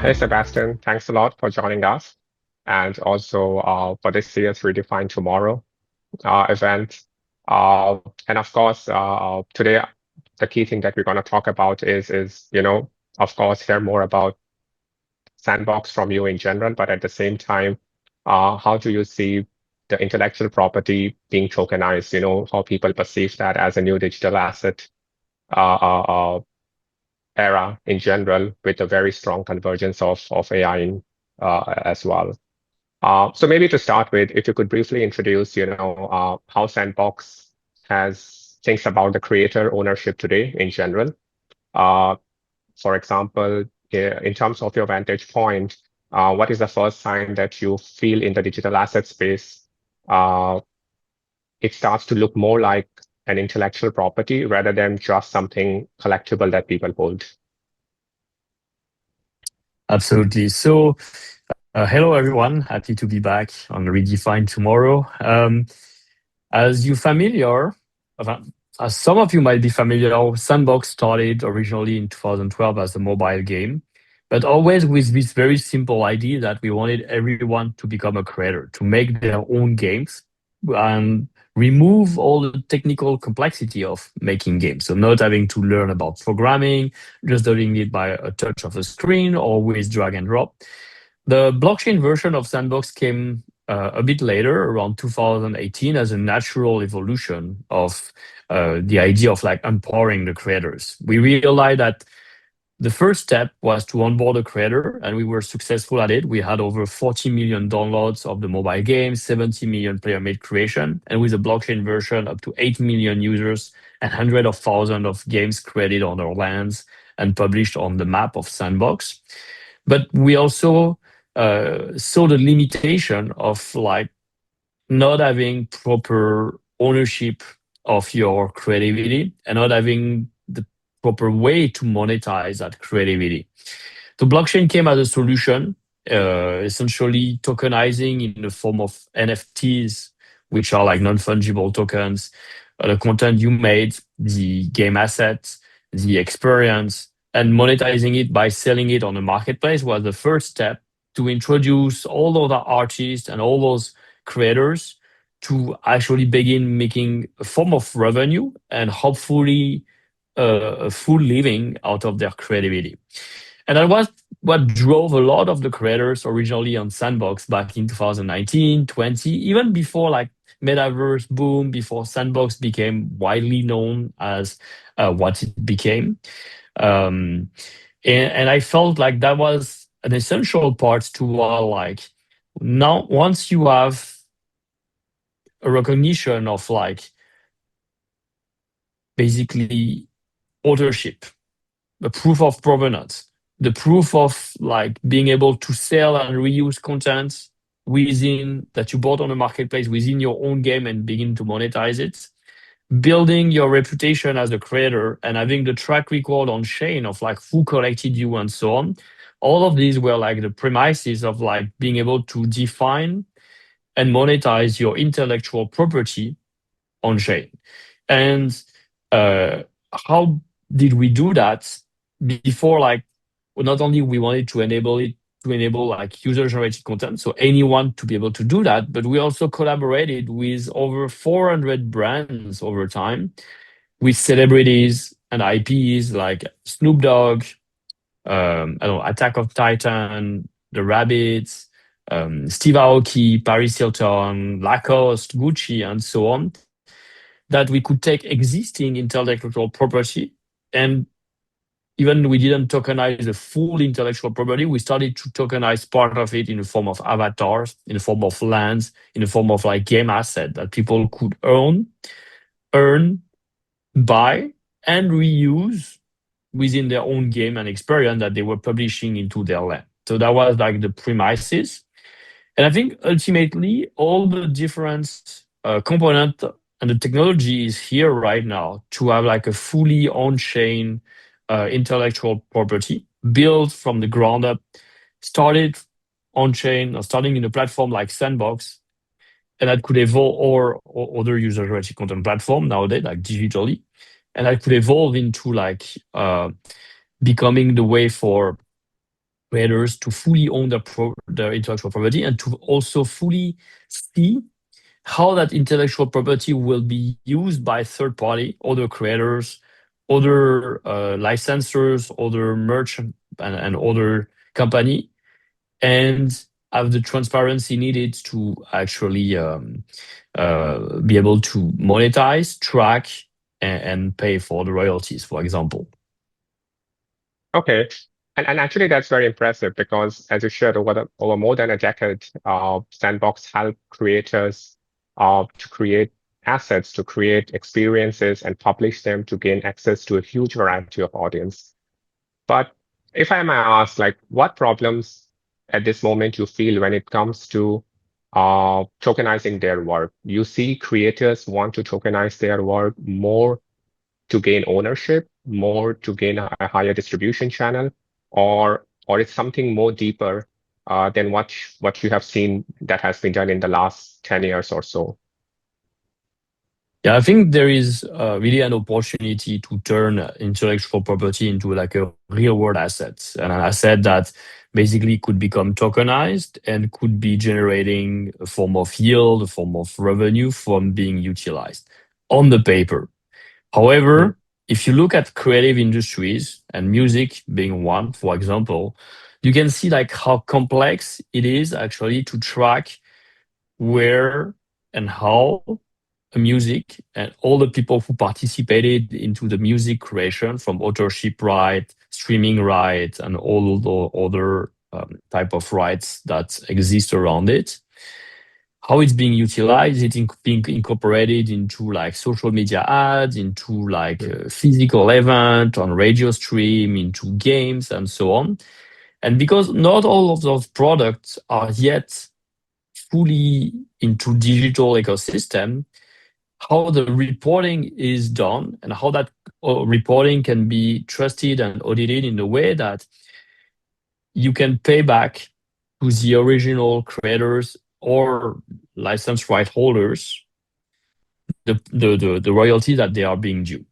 Hey, Sebastian, thanks a lot for joining us, and also for this year's Redefine Tomorrow event. And of course, today, the key thing that we're going to talk about is, of course, hear more about Sandbox from you in general, but at the same time, how do you see the intellectual property being tokenized, how people perceive that as a new digital asset uh, uh, uh, era in general, with a very strong convergence of AI as well. So maybe to start with, if you could briefly introduce, how Sandbox has thinks about the creator ownership today in general. Uh, for example, in terms of your vantage point, what is the first sign that you feel in the digital asset space? It starts to look more like an intellectual property rather than just something collectible that people hold. Absolutely. So, hello everyone. Happy to be back on Redefine Tomorrow. As you familiar, as some of you might be familiar, Sandbox started originally in 2012 as a mobile game, but always with this very simple idea that we wanted everyone to become a creator, to make their own games and remove all the technical complexity of making games. So not having to learn about programming, just doing it by a touch of a screen or with drag and drop. The blockchain version of Sandbox came a bit later, around 2018, as a natural evolution of the idea of like empowering the creators. We realized that the first step was to onboard a creator, and we were successful at it. We had over 40 million downloads of the mobile game, 70 million player-made creation, and with the blockchain version, up to 8 million users and hundreds of thousands of games created on our lands and published on the map of Sandbox. But we also saw the limitation of like not having proper ownership of your creativity and not having the proper way to monetize that creativity. The blockchain came as a solution, essentially tokenizing in the form of NFTs, which are like non-fungible tokens, the content you made, the game assets, the experience, and monetizing it by selling it on the marketplace was the first step to introduce all of the artists and all those creators to actually begin making a form of revenue and hopefully a full living out of their creativity. And that was what drove a lot of the creators originally on Sandbox back in 2019, 20, even before like metaverse boom, before Sandbox became widely known as what it became. And I felt like that was an essential part to like now once you have a recognition of like basically authorship, the proof of provenance, the proof of like being able to sell and reuse content within that you bought on the marketplace within your own game and begin to monetize it, building your reputation as a creator and having the track record on chain of like who collected you and so on. All of these were like the premises of like being able to define and monetize your intellectual property on chain. And how did we do that? Before, like, not only we wanted to enable like user-generated content, so anyone to be able to do that, but we also collaborated with over 400 brands over time, with celebrities and IPs like Snoop Dogg, I don't know, Attack of Titan, The Rabbits, Steve Aoki, Paris Hilton, Lacoste, Gucci, and so on, that we could take existing intellectual property and even we didn't tokenize the full intellectual property, we started to tokenize part of it in the form of avatars, in the form of lands, in the form of like game asset that people could earn, buy, and reuse within their own game and experience that they were publishing into their land. So that was like the premises. And I think ultimately all the different components and the technology is here right now to have like a fully on-chain intellectual property built from the ground up, started on chain or starting in a platform like Sandbox, and that could evolve, or other user-generated content platform nowadays, like digitally, and that could evolve into like becoming the way for creators to fully own their intellectual property and to also fully see how that intellectual property will be used by third party, other creators, other licensors, other merchant, and other company, and have the transparency needed to actually be able to monetize, track, and pay for the royalties, for example. Okay. And actually, that's very impressive because, as you shared, over more than a decade, Sandbox helped creators to create assets, to create experiences, and publish them to gain access to a huge variety of audience. But if I may ask, like, what problems at this moment you feel when it comes to tokenizing their work? You see creators want to tokenize their work more to gain ownership, more to gain a higher distribution channel, or it's something more deeper than what you have seen that has been done in the last 10 years or so? Yeah, I think there is really an opportunity to turn intellectual property into like a real world asset, and an asset that basically could become tokenized and could be generating a form of yield, a form of revenue from being utilized on the paper. Mm, However, if you look at creative industries and music being one, for example, you can see like how complex it is actually to track where and how a music and all the people who participated into the music creation, from authorship right, streaming right, and all the other type of rights that exist around it, how it's being utilized, being incorporated into like social media ads, into like mm, a physical event on radio stream, into games, and so on. And because not all of those products are yet fully into digital ecosystem, how the reporting is done and how that reporting can be trusted and audited in a way that you can pay back to the original creators or license right holders the royalty that they are being due.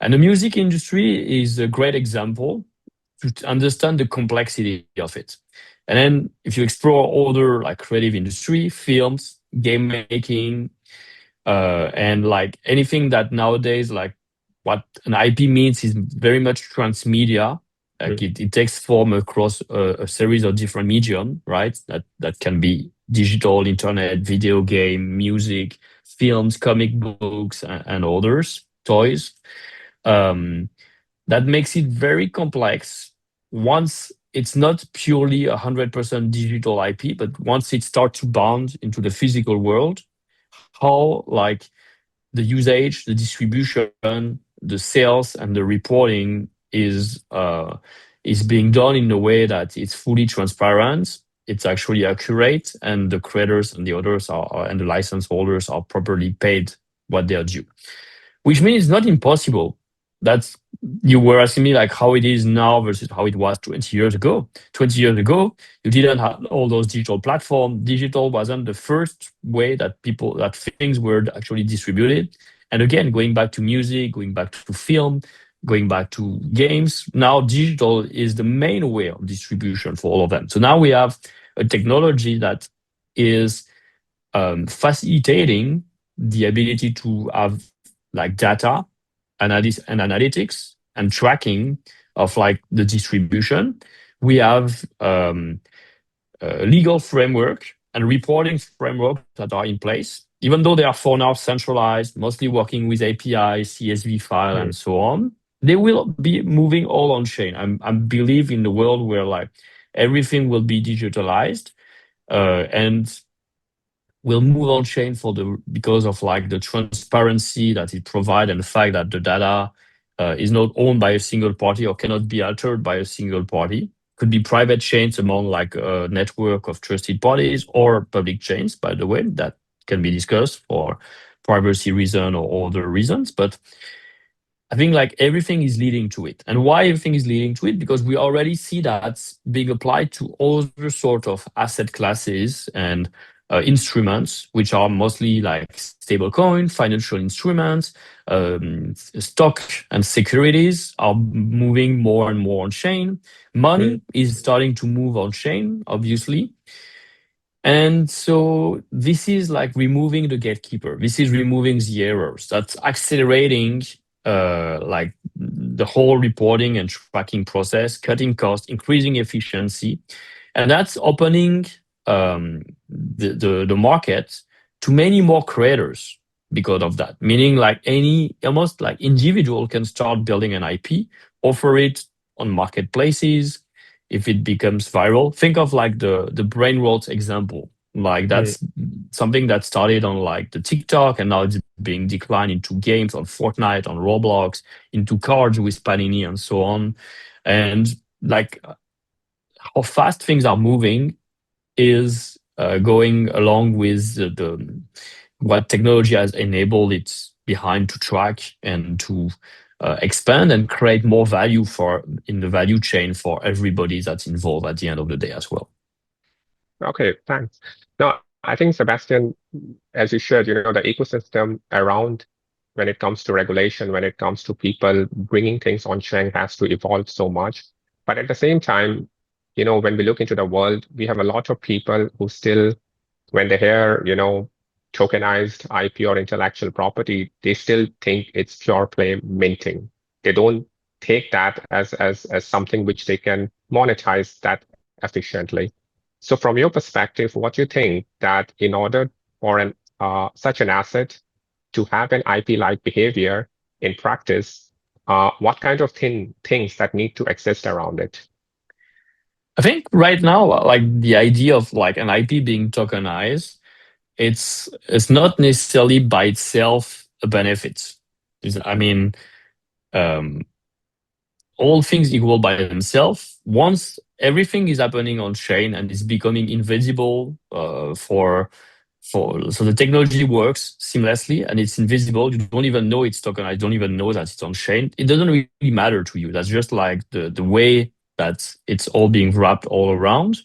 And the music industry is a great example to understand the complexity of it. And then if you explore other like creative industry, films, game making, and like anything that nowadays, like what an IP means is very much transmedia. Like mm, it takes form across a series of different medium, right? That can be digital, internet, video game, music, films, comic books, and others, toys. Um, that makes it very complex. Once it's not purely 100% digital IP, but once it starts to bound into the physical world, how like the usage, the distribution, the sales, and the reporting is being done in a way that it's fully transparent. It's actually accurate, and the creators and the others and the license holders are properly paid what they are due. Which means it's not impossible. That's you were asking me like how it is now versus how it was 20 years ago. 20 years ago, you didn't have all those digital platforms. Digital wasn't the first way that things were actually distributed. And again, going back to music, going back to film, going back to games, now digital is the main way of distribution for all of them. So now we have a technology that is facilitating the ability to have like data and analytics and tracking of like the distribution. We have legal framework and reporting framework that are in place, even though they are for now centralized, mostly working with API, CSV file, mm. and so on. They will be moving all on chain. I believe in the world where like everything will be digitalized, and will move on chain because of like the transparency that it provides and the fact that the data is not owned by a single party or cannot be altered by a single party. Could be private chains among like a network of trusted parties or public chains, by the way, that can be discussed for privacy reason or other reasons. But I think like everything is leading to it. And why everything is leading to it? Because we already see that being applied to other sort of asset classes and instruments, which are mostly like stablecoin, financial instruments, stock and securities are moving more and more on chain. Mm, Money is starting to move on chain, obviously. And so this is like removing the gatekeeper. This is removing the errors. That's accelerating like the whole reporting and tracking process, cutting costs, increasing efficiency, and that's opening the market to many more creators because of that. Meaning, like any almost like individual can start building an IP, offer it on marketplaces, if it becomes viral. Think of like the brain rot example. Like mm. that's something that started on like the TikTok and now it's being declined into games on Fortnite, on Roblox, into cards with Panini and so on. And like how fast things are moving is going along with the what technology has enabled it behind to track and to expand and create more value for in the value chain for everybody that's involved at the end of the day as well. Okay, thanks. No, I think Sebastian, as you shared, the ecosystem around when it comes to regulation, when it comes to people bringing things on chain has to evolve so much. But at the same time, when we look into the world, we have a lot of people who still, when they hear, tokenized IP or intellectual property, they still think it's pure play minting. They don't take that as something which they can monetize that efficiently. So from your perspective, what do you think that in order for an such an asset to have an IP-like behavior in practice, what kind of things that need to exist around it? I think right now, like the idea of like an IP being tokenized, it's not necessarily by itself a benefit. I mean, um, all things equal by themselves, once everything is happening on chain and is becoming invisible for so the technology works seamlessly and it's invisible. You don't even know it's tokenized. Don't even know that it's on chain. It doesn't really matter to you. That's just like the way that it's all being wrapped all around.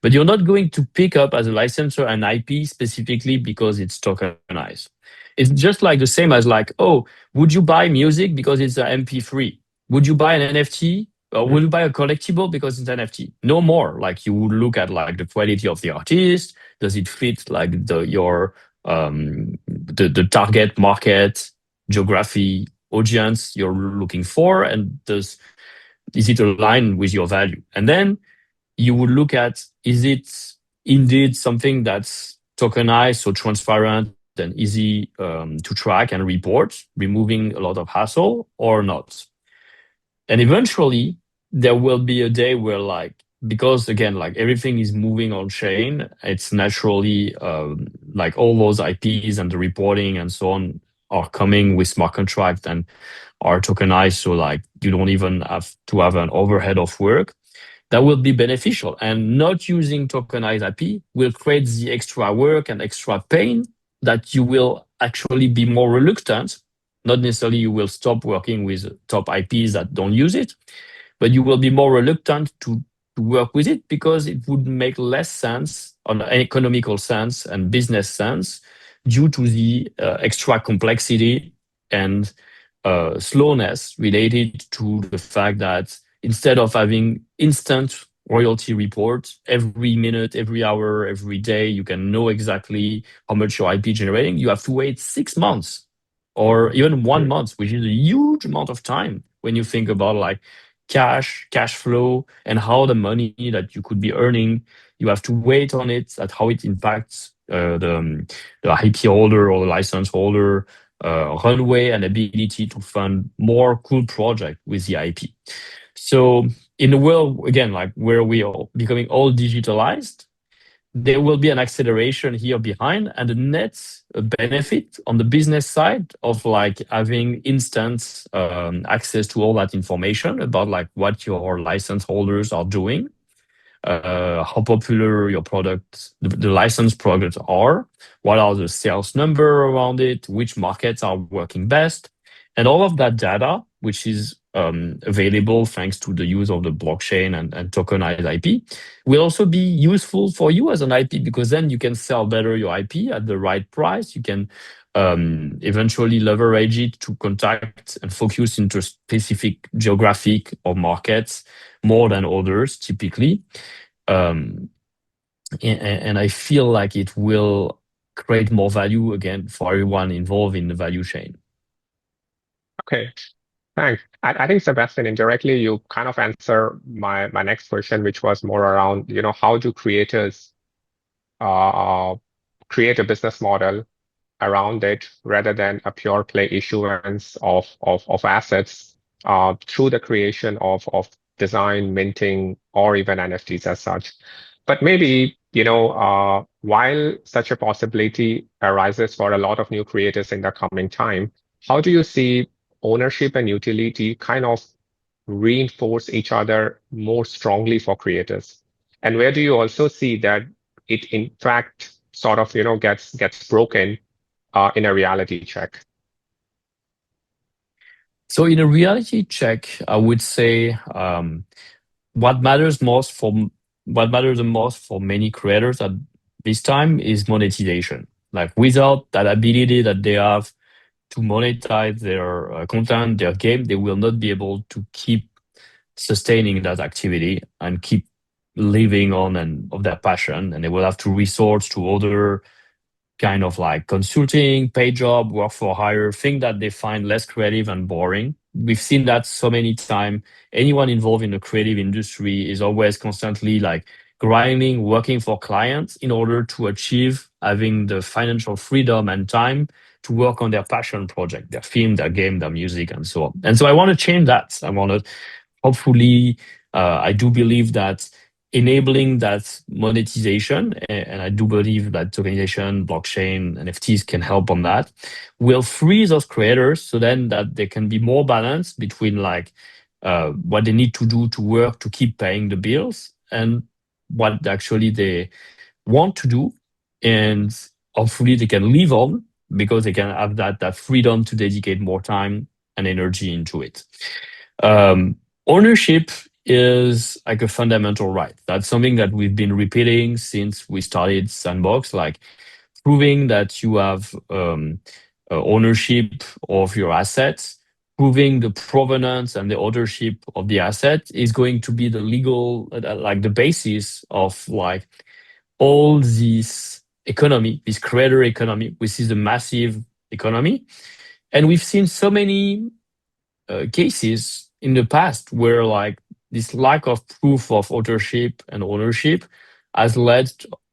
But you're not going to pick up as a licensor an IP specifically because it's tokenized. It's just like the same as like, oh, would you buy music because it's an MP3? Would you buy an NFT? Or Mm, would you buy a collectible because it's NFT? No more. Like you would look at like the quality of the artist. Does it fit like the target market, geography, audience you're looking for, and is it aligned with your value? And then you would look at, is it indeed something that's tokenized, so transparent and easy to track and report, removing a lot of hassle or not? And eventually there will be a day where like, because again, like everything is moving on chain, it's naturally like all those IPs and the reporting and so on are coming with smart contract and are tokenized. So like you don't even have to have an overhead of work. That will be beneficial. And not using tokenized IP will create the extra work and extra pain that you will actually be more reluctant. Not necessarily you will stop working with top IPs that don't use it, but you will be more reluctant to work with it because it would make less sense on an economical sense and business sense due to the extra complexity and slowness related to the fact that instead of having instant royalty reports every minute, every hour, every day, you can know exactly how much your IP generating. You have to wait 6 months or even one mm, month, which is a huge amount of time when you think about like cash flow, and how the money that you could be earning, you have to wait on it, that how it impacts the IP holder or the license holder runway and ability to fund more cool project with the IP. So in a world again like where we are becoming all digitalized, there will be an acceleration here behind and a net benefit on the business side of like having instant access to all that information about like what your license holders are doing, how popular your products, the licensed products are, what are the sales number around it, which markets are working best. And all of that data, which is available thanks to the use of the blockchain and tokenized IP, will also be useful for you as an IP, because then you can sell better your IP at the right price. You can eventually leverage it to contact and focus into specific geographic or markets more than others typically. Um, and I feel like it will create more value again for everyone involved in the value chain. Okay, thanks. I think Sebastian, indirectly, you kind of answer my next question, which was more around, how do creators uh, create a business model around it rather than a pure play issuance of assets through the creation of design, minting, or even NFTs as such. But maybe, while such a possibility arises for a lot of new creators in the coming time, how do you see ownership and utility kind of reinforce each other more strongly for creators? And where do you also see that it in fact sort of, gets broken in a reality check? So in a reality check, I would say what matters most for what matters the most for many creators at this time is monetization. Like without that ability that they have to monetize their content, their game, they will not be able to keep sustaining that activity and keep living on and of their passion. And they will have to resort to other kind of like consulting, pay job, work for hire, thing that they find less creative and boring. We've seen that so many times. Anyone involved in the creative industry is always constantly like grinding, working for clients in order to achieve having the financial freedom and time to work on their passion project, their film, their game, their music, and so on. And so I want to change that. I want to hopefully, I do believe that enabling that monetization, and I do believe that tokenization, blockchain, NFTs can help on that, will free those creators so then that they can be more balanced between like what they need to do to work to keep paying the bills and what actually they want to do, and hopefully they can live on because they can have that freedom to dedicate more time and energy into it. Ownership is like a fundamental right. That's something that we've been repeating since we started Sandbox, like proving that you have ownership of your assets, proving the provenance and the ownership of the asset is going to be the legal, like the basis of like all this economy, this creator economy, which is a massive economy. And we've seen so many cases in the past where like this lack of proof of authorship and ownership has led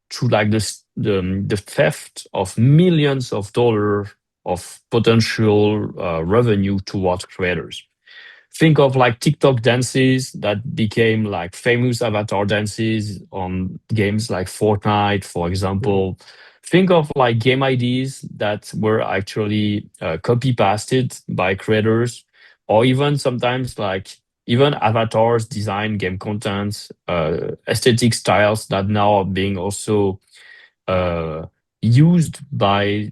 to like the theft of millions of dollars of potential revenue towards creators. Think of like TikTok dances that became like famous avatar dances on games like Fortnite, for Mhm. example. Think of like game IDs that were actually copy pasted by creators, or even sometimes like even avatars design game contents, aesthetic styles that now are being also uh, used by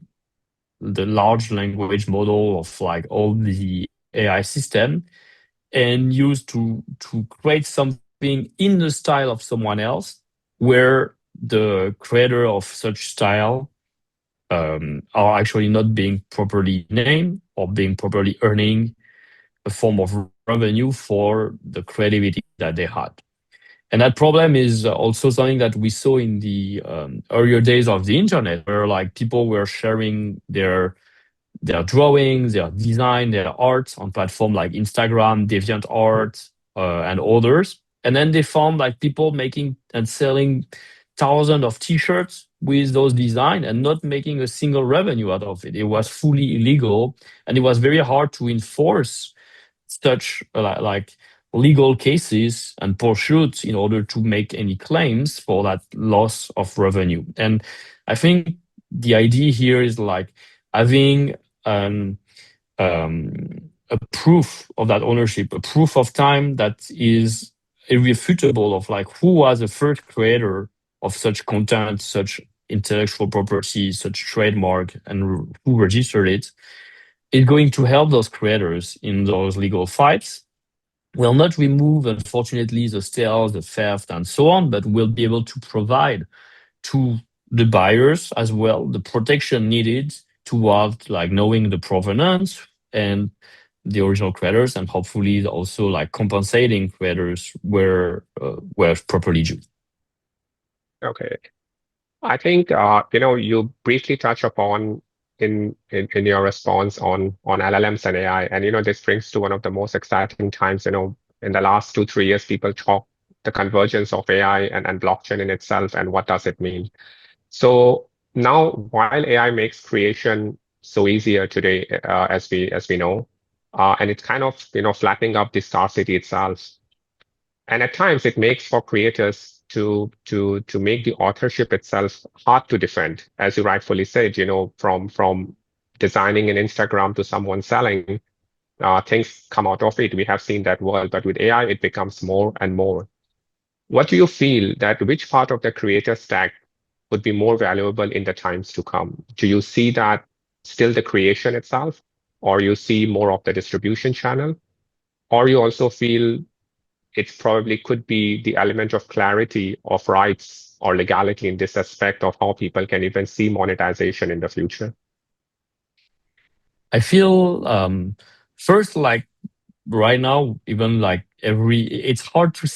the large language model of like all the AI system and used to create something in the style of someone else, where the creator of such style are actually not being properly named or being properly earning a form of revenue for the creativity that they had. And that problem is also something that we saw in the earlier days of the internet, where like people were sharing their drawings, their design, their art on platforms like Instagram, DeviantArt, and others. And then they found like people making and selling thousands of T-shirts with those designs and not making a single revenue out of it. It was fully illegal, and it was very hard to enforce such like legal cases and pursuits in order to make any claims for that loss of revenue. And I think the idea here is like having um, um, a proof of that ownership, a proof of time that is irrefutable of like who was the first creator of such content, such intellectual property, such trademark, and who registered it. is going to help those creators in those legal fights. Will not remove, unfortunately, the sales, the theft, and so on, but will be able to provide to the buyers as well the protection needed towards like knowing the provenance and the original creators, and hopefully also like compensating creators where properly due. Okay. I think you briefly touch upon in your response on LLMs and AI, and this brings to one of the most exciting times. In the last 2 3 years, people talk the convergence of AI and blockchain in itself, and what does it mean? So now, while AI makes creation so easier today, as we know, and it's kind of flattening up the scarcity itself. And at times it makes for creators to make the authorship itself hard to defend, as you rightfully said, from designing an Instagram to someone selling, things come out of it. We have seen that world, but with AI, it becomes more and more. What do you feel that which part of the creator stack would be more valuable in the times to come? Do you see that still the creation itself, or you see more of the distribution channel, or you also feel it probably could be the element of clarity of rights or legality in this aspect of how people can even see monetization in the future? I feel first like right now, even like it's hard to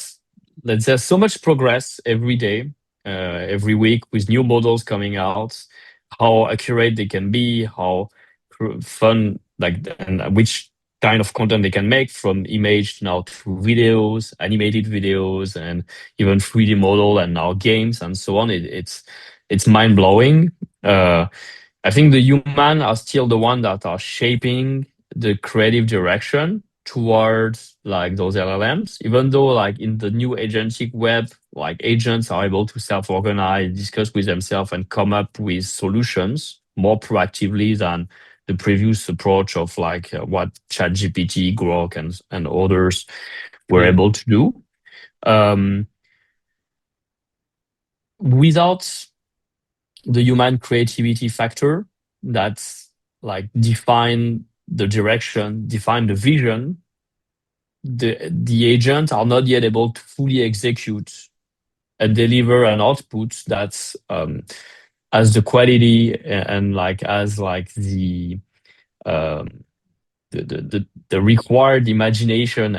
there's so much progress every day, every week with new models coming out, how accurate they can be, how fun, like, and which kind of content they can make, from image now to videos, animated videos, and even 3D model, and now games and so on. It's mind blowing. I think the human are still the one that are shaping the creative direction towards like those LLMs, even though like in the new agentic web, like agents are able to self-organize, discuss with themselves, and come up with solutions more proactively than the previous approach of like what ChatGPT, Grok, and others were Mm, able to do. Um, Without the human creativity factor that's like define the direction, define the vision, the agents are not yet able to fully execute and deliver an output that's as the quality and like as like um, the required imagination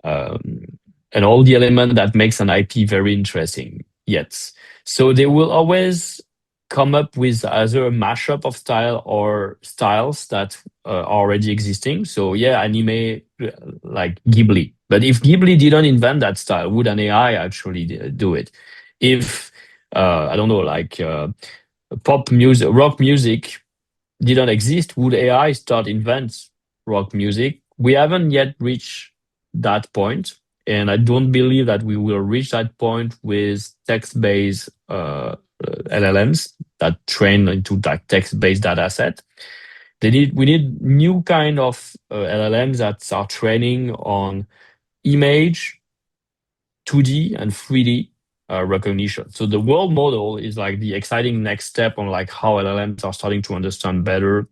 um, and all the element that makes an IP very interesting yet. So they will always come up with either a mashup of style or styles that are already existing. So yeah, anime like Ghibli. But if Ghibli didn't invent that style, would an AI actually do it? If I don't know, like pop music, rock music didn't exist, would AI start invent rock music? We haven't yet reached that point, and I don't believe that we will reach that point with text-based LLMs that train into that text-based data set. We need new kind of LLMs that are training on image, 2D and 3D recognition. So the world model is like the exciting next step on like how LLMs are starting to understand better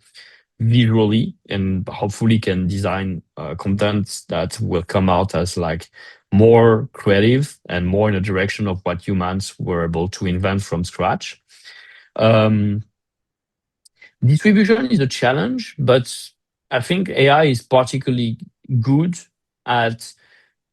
visually, and hopefully can design content that will come out as like more creative and more in the direction of what humans were able to invent from scratch. Um, Distribution is a challenge, but I think AI is particularly good at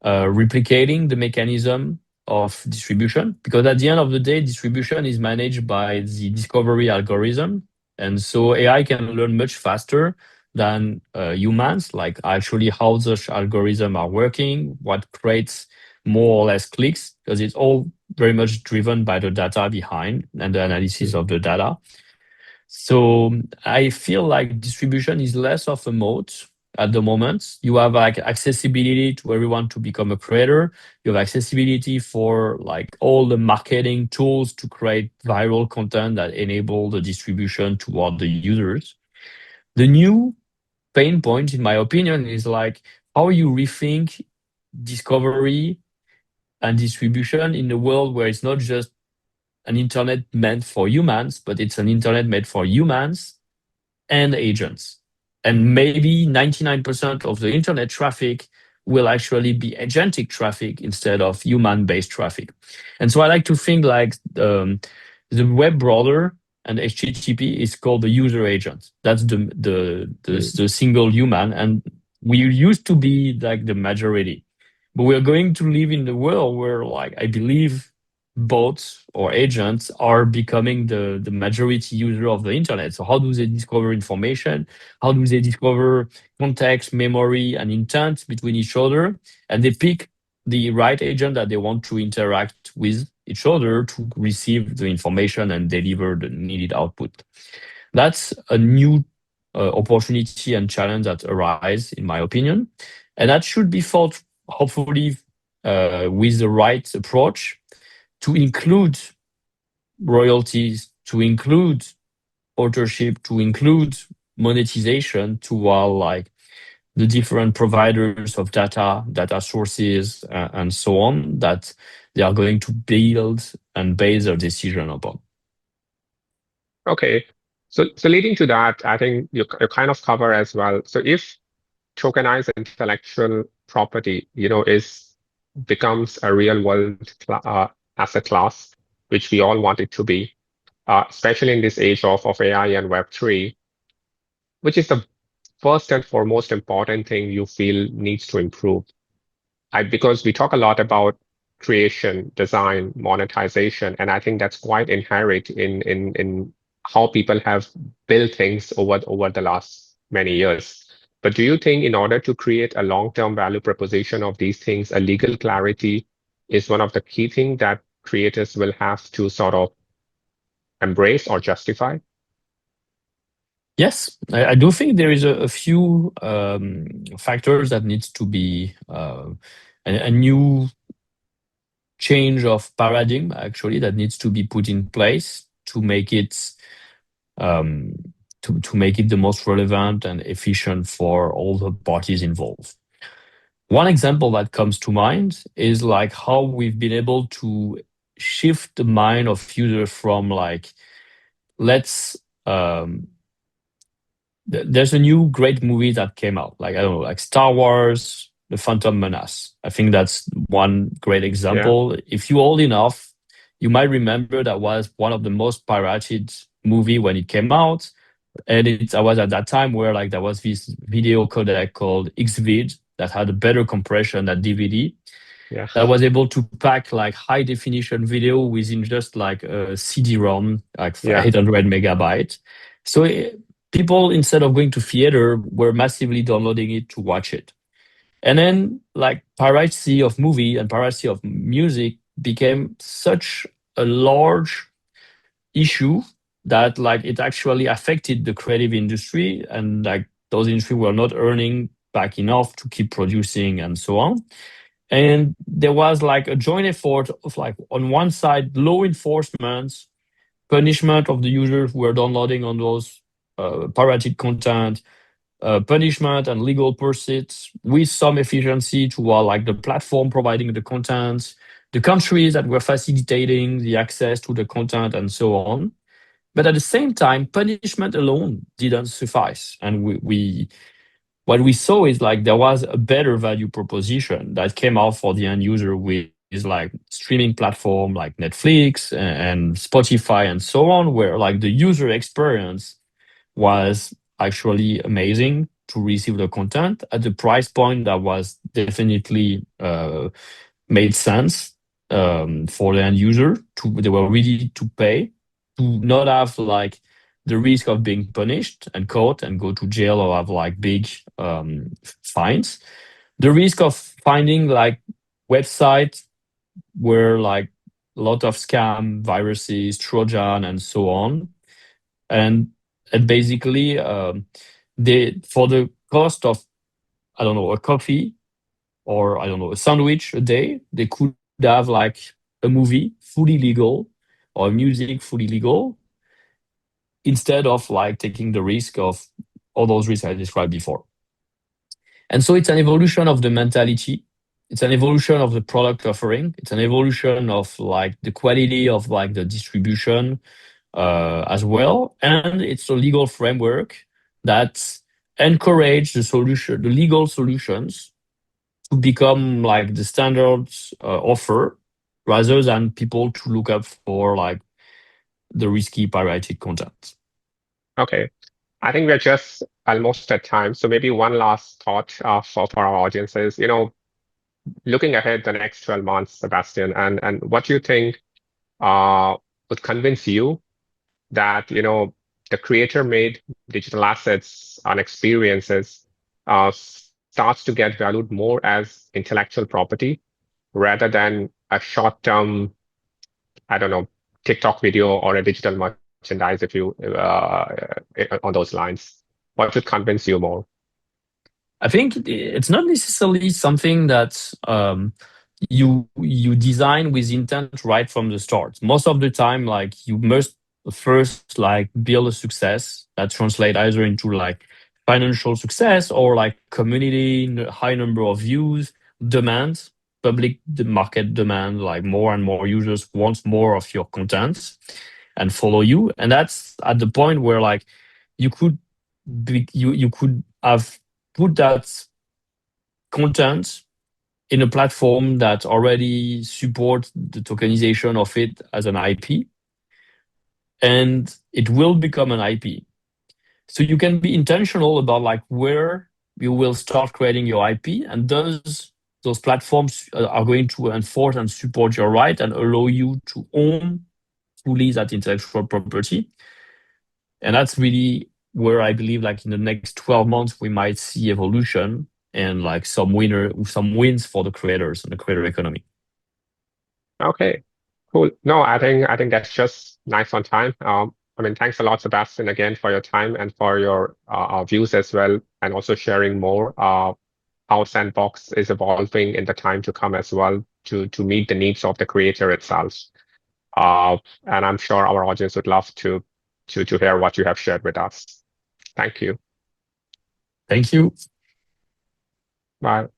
replicating the mechanism of distribution, because at the end of the day, distribution is managed by the discovery algorithm, and so AI can learn much faster than humans, like actually how such algorithms are working, what creates more or less clicks, because it's all very much driven by the data behind and the analysis mm, of the data. So I feel like distribution is less of a moat at the moment. You have like accessibility to everyone to become a creator. You have accessibility for like all the marketing tools to create viral content that enable the distribution toward the users. The new pain point, in my opinion, is like how you rethink discovery and distribution in a world where it's not just an internet meant for humans, but it's an internet made for humans and agents. and maybe 99% of the internet traffic will actually be agentic traffic instead of human-based traffic. And so I like to think like the web browser and HTTP is called the user agent. That's Mm. the single human, and we used to be like the majority, but we're going to live in the world where, like, I believe bots or agents are becoming the majority user of the internet. So how do they discover information? How do they discover context, memory, and intent between each other? And they pick the right agent that they want to interact with each other to receive the information and deliver the needed output. That's a new opportunity and challenge that arise, in my opinion, and that should be thought hopefully with the right approach to include royalties, to include authorship, to include monetization to all like the different providers of data, data sources, and so on that they are going to build and base their decision upon. Okay. So leading to that, I think you kind of cover as well. So if tokenized intellectual property, is becomes a real world asset class, which we all want it to be, especially in this age of AI and Web3, which is the first and foremost important thing you feel needs to improve? Because we talk a lot about creation, design, monetization, and I think that's quite inherent in how people have built things over the last many years. But do you think in order to create a long-term value proposition of these things, a legal clarity is one of the key things that creators will have to sort of embrace or justify? Yes, I do think there is a few factors that needs to be a new change of paradigm actually that needs to be put in place to make it um, to make it the most relevant and efficient for all the parties involved. One example that comes to mind is like how we've been able to shift the mind of users from like let's there's a new great movie that came out, like I don't know, like Star Wars, The Phantom Menace. I think that's one great Yeah, example. If you old enough, you might remember that was one of the most pirated movie when it came out, and I was at that time where like there was this video codec called Xvid that had a better compression than DVD yeah, that was able to pack like high definition video within just like a CD-ROM, like yeah, 800 megabyte. So people, instead of going to theater, were massively downloading it to watch it. And then like piracy of movie and piracy of music became such a large issue that like it actually affected the creative industry, and like those industries were not earning back enough to keep producing and so on. And there was like a joint effort of like on one side law enforcement, punishment of the users who were downloading on those pirated content, punishment and legal pursuits with some efficiency to like the platform providing the content, the countries that were facilitating the access to the content, and so on. But at the same time, punishment alone didn't suffice, and we what we saw is like there was a better value proposition that came out for the end user with is like streaming platform like Netflix and Spotify and so on, where like the user experience was actually amazing to receive the content at the price point that was definitely made sense for the end user. They were ready to pay to not have like the risk of being punished and caught and go to jail or have like big fines. The risk of finding like websites where like a lot of scam, viruses, Trojan, and so on, and basically they for the cost of I don't know a coffee or I don't know a sandwich a day, they could have like a movie fully legal or music fully legal instead of like taking the risk of all those risks I described before. And so it's an evolution of the mentality. It's an evolution of the product offering. It's an evolution of like the quality of like the distribution as well. And it's a legal framework that encourage the legal solutions to become like the standards offer rather than people to look up for like the risky pirated content. Okay. I think we're just almost at time. So maybe one last thought for our audiences, looking ahead the next 12 months, Sebastian, and what do you think would convince you that, the creator made digital assets and experiences starts to get valued more as intellectual property rather than a short-term, I don't know, TikTok video or a digital merchandise if you on those lines. What should convince you more? I think it's not necessarily something that you design with intent right from the start. Most of the time, like you must first like build a success that translate either into like financial success or like community, high number of views, demand, public the market demand, like more and more users want more of your content and follow you. And that's at the point where like you could you could have put that content in a platform that already supports the tokenization of it as an IP, and it will become an IP. So you can be intentional about like where you will start creating your IP, and those platforms are going to enforce and support your right and allow you to own fully that intellectual property. And that's really where I believe like in the next 12 months we might see evolution and like some wins for the creators and the creator economy. Okay, cool. No, I think that's just nice on time. I mean, thanks a lot, Sebastian, again for your time and for your views as well, and also sharing more how Sandbox is evolving in the time to come as well to meet the needs of the creator itself. And I'm sure our audience would love to hear what you have shared with us. Thank you. Thank you. Bye.